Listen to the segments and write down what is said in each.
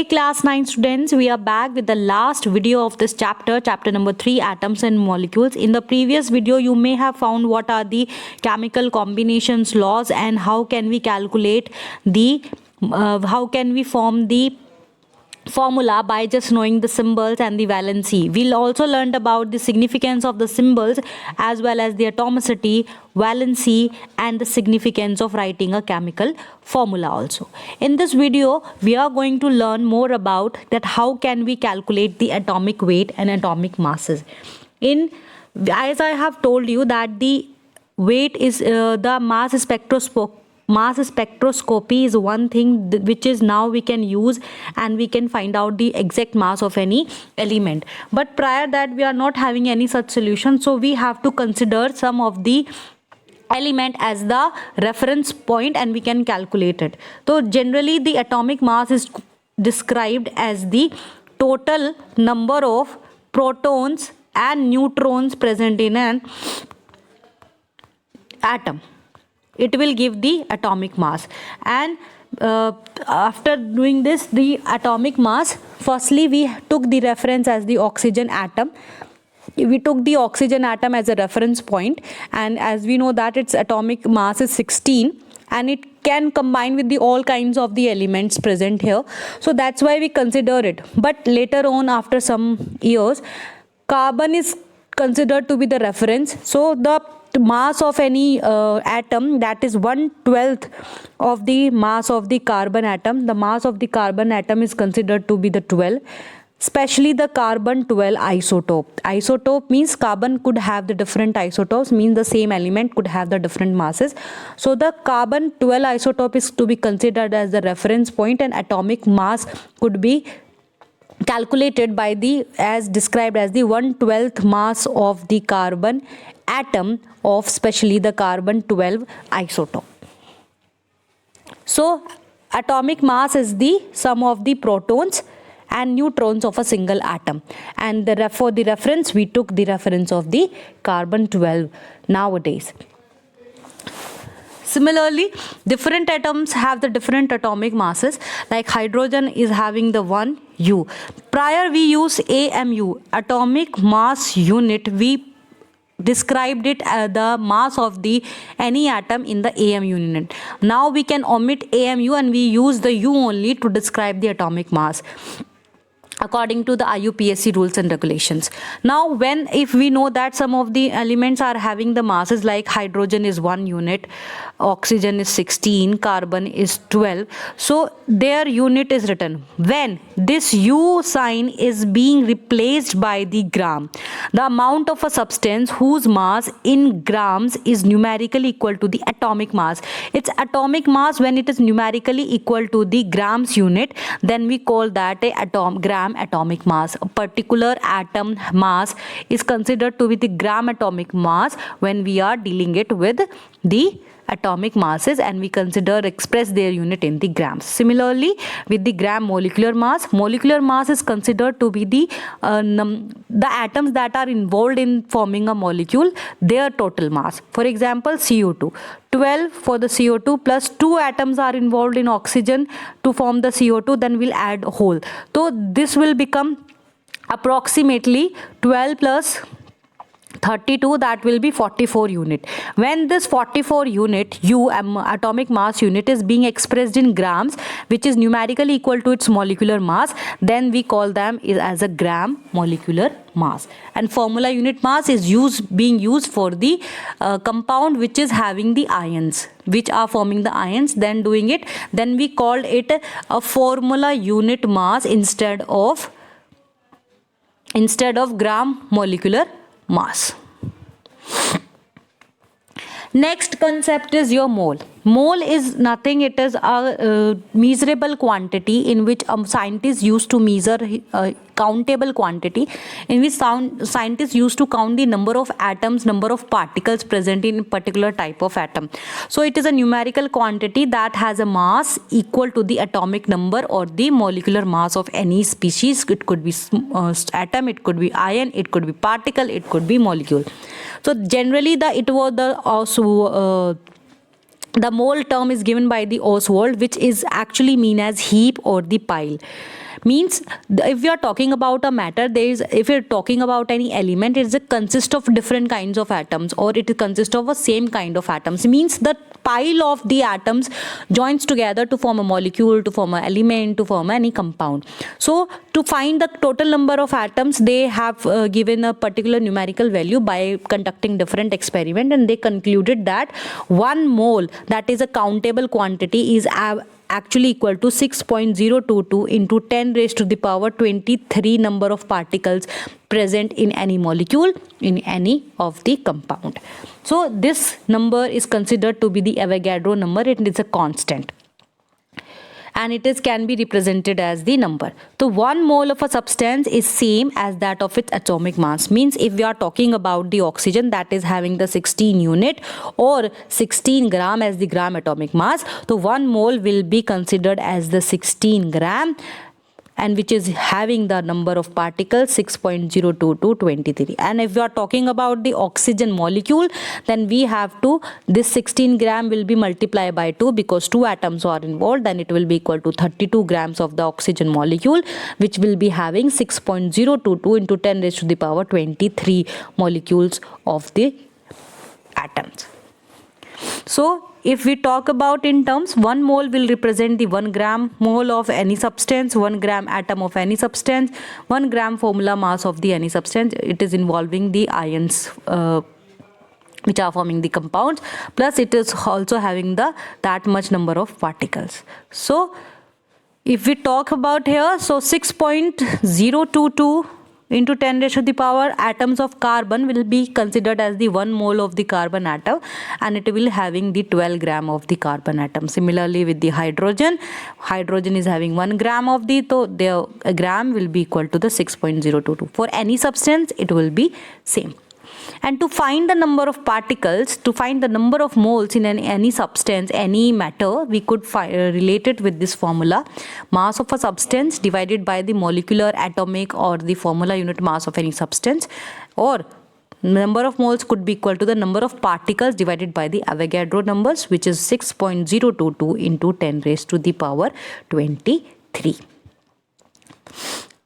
Hey class 9 students, we are back with the last video of this chapter, chapter number 3, atoms and molecules. In the previous video, you may have found what are the chemical combinations, laws, and how can we calculate how can we form the formula by just knowing the symbols and the valency. We'll also learned about the significance of the symbols as well as the atomicity, valency, and the significance of writing a chemical formula also. In this video, we are going to learn more about that how can we calculate the atomic weight and atomic masses. As I have told you that the weight is the mass spectroscopy is one thing which is now we can use and we can find out the exact mass of any element, but prior that we are not having any such solution, so we have to consider some of the element as the reference point and we can calculate it. So generally the atomic mass is described as the total number of protons and neutrons present in an atom. It will give the atomic mass. And after doing this, the atomic mass, firstly we took the reference as the oxygen atom. We took the oxygen atom as a reference point, and as we know that its atomic mass is 16 and it can combine with the all kinds of the elements present here, so that's why we consider it. But later on, after some years, carbon is considered to be the reference, so the mass of any atom, that is 1/12 of the mass of the carbon atom. The mass of the carbon atom is considered to be the 12, especially the carbon 12 isotope. Isotope means carbon could have the different isotopes, means the same element could have the different masses. So the carbon 12 isotope is to be considered as the reference point, and atomic mass could be calculated by the as described as the 1/12 mass of the carbon atom of especially the carbon 12 isotope. So atomic mass is the sum of the protons and neutrons of a single atom, and for the reference we took the reference of the carbon 12 nowadays. Similarly, different atoms have the different atomic masses. Like hydrogen is having the 1 U. Prior we use AMU, atomic mass unit. We described it as the mass of the any atom in the AMU unit. Now we can omit AMU and we use the U only to describe the atomic mass according to the IUPAC rules and regulations. Now if we know that some of the elements are having the masses, like hydrogen is 1 unit, oxygen is 16, carbon is 12, so their unit is written. When this U sign is being replaced by the gram, the amount of a substance whose mass in grams is numerically equal to the atomic mass. Its atomic mass, when it is numerically equal to the grams unit, then we call that a gram atomic mass. A particular atom mass is considered to be the gram atomic mass when we are dealing it with the atomic masses and we express their unit in the grams. Similarly, with the gram molecular mass is considered to be the atoms that are involved in forming a molecule, their total mass. For example, CO2, 12 for the CO2 plus 2 atoms are involved in oxygen to form the CO2, then we'll add a whole. So this will become approximately 12 plus 32, that will be 44 unit. When this 44 unit atomic mass unit is being expressed in grams, which is numerically equal to its molecular mass, then we call them as a gram molecular mass. And formula unit mass is being used for the compound which is having the ions, which are forming the ions, then we called it a formula unit mass instead of gram molecular mass. Next concept is your mole. Mole is nothing, it is a measurable quantity in which scientists used to measure countable quantity, in which scientists used to count the number of atoms, number of particles present in a particular type of atom. So it is a numerical quantity that has a mass equal to the atomic number or the molecular mass of any species. It could be atom, it could be ion, it could be particle, it could be molecule. So generally the mole term is given by the Oswald, which is actually mean as heap or the pile. means if we are talking about a matter, if you're talking about any element, it consists of different kinds of atoms, or it consists of a same kind of atoms, means the pile of the atoms joins together to form a molecule, to form an element, to form any compound. So to find the total number of atoms, they have given a particular numerical value by conducting different experiment, and they concluded that 1 mole, that is a countable quantity, is actually equal to 6.022 into 10 raised to the power 23 number of particles present in any molecule, in any of the compound. So this number is considered to be the Avogadro number. It is a constant, and can be represented as the number. So 1 mole of a substance is same as that of its atomic mass. Means if we are talking about the oxygen that is having the 16 unit or 16 gram as the gram atomic mass, so 1 mole will be considered as the 16 gram, and which is having the number of particles 6.02223. And if we are talking about the oxygen molecule, then we have to, this 16 gram will be multiplied by 2 because 2 atoms are involved, then it will be equal to 32 grams of the oxygen molecule, which will be having 6.022 into 10 raised to the power 23 molecules of the atoms. So if we talk about in terms, 1 mole will represent the 1 gram mole of any substance, 1 gram atom of any substance, 1 gram formula mass of the any substance. It is involving the ions which are forming the compounds, plus it is also having that much number of particles. So if we talk about here, so 6.022 into 10 raised to the power atoms of carbon will be considered as the 1 mole of the carbon atom, and it will having the 12 gram of the carbon atom. Similarly with the hydrogen is having 1 gram of the, so their gram will be equal to the 6.022. For any substance it will be same. And to find the number of particles, to find the number of moles in any substance, any matter, we could relate it with this formula: mass of a substance divided by the molecular, atomic, or the formula unit mass of any substance, or number of moles could be equal to the number of particles divided by the Avogadro numbers, which is 6.022 into 10 raised to the power 23.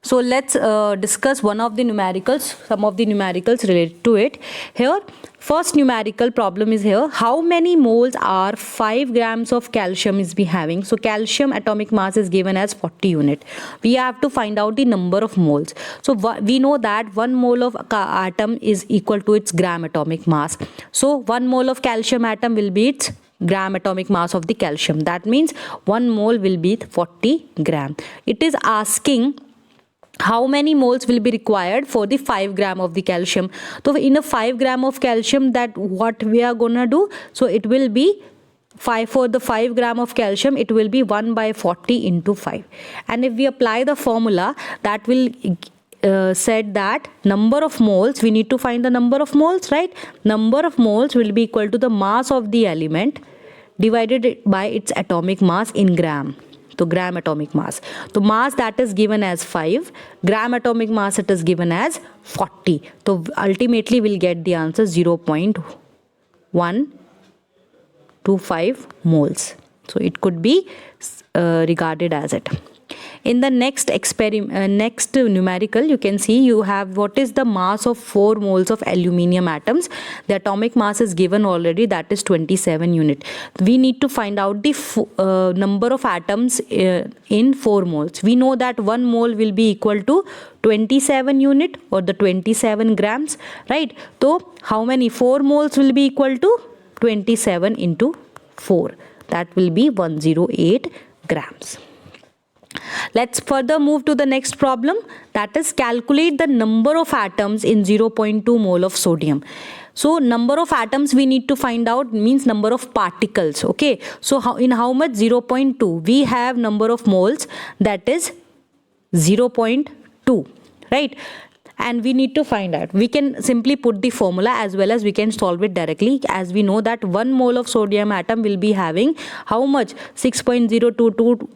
So let's discuss one of the numericals, some of the numericals related to it. Here, first numerical problem is here: how many moles are 5 grams of calcium is be having? So calcium atomic mass is given as 40 unit. We have to find out the number of moles. So we know that 1 mole of atom is equal to its gram atomic mass. So 1 mole of calcium atom will be its gram atomic mass of the calcium. That means 1 mole will be 40 gram. It is asking how many moles will be required for the 5 gram of the calcium. So in a 5 gram of calcium, that what we are gonna do, so it will be 5 for the 5 gram of calcium, it will be 1 by 40 into 5. And if we apply the formula, that will said that number of moles, we need to find the number of moles, right? Number of moles will be equal to the mass of the element divided by its atomic mass in gram. So gram atomic mass. So mass that is given as 5, gram atomic mass it is given as 40. So ultimately we'll get the answer 0.125 moles. So it could be regarded as it. In the next next numerical, you can see you have what is the mass of 4 moles of aluminium atoms. The atomic mass is given already, that is 27 unit. We need to find out the number of atoms in 4 moles. We know that 1 mole will be equal to 27 unit or the 27 grams, right? So how many 4 moles will be equal to 27 into 4? That will be 108 grams. Let's further move to the next problem, that is calculate the number of atoms in 0.2 mole of sodium. So number of atoms we need to find out, means number of particles. Okay, so in how much? 0.2. We have number of moles, that is 0.2, right? And we need to find out. We can simply put the formula as well as we can solve it directly, as we know that 1 mole of sodium atom will be having how much? 6.022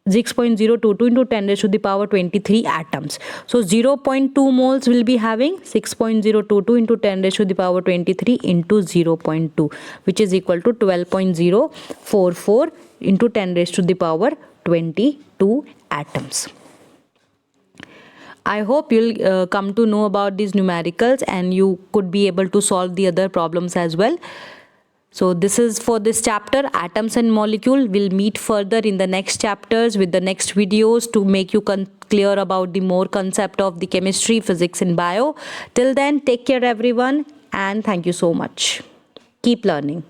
into 10 raised to the power 23 atoms. So 0.2 moles will be having 6.022 into 10 raised to the power 23 into 0.2, which is equal to 12.044 into 10 raised to the power 22 atoms. I hope you'll come to know about these numericals and you could be able to solve the other problems as well. So this is for this chapter, atoms and molecule. We'll meet further in the next chapters with the next videos to make you clear about the more concept of the chemistry, physics and bio. Till then, take care everyone, and thank you so much. Keep learning.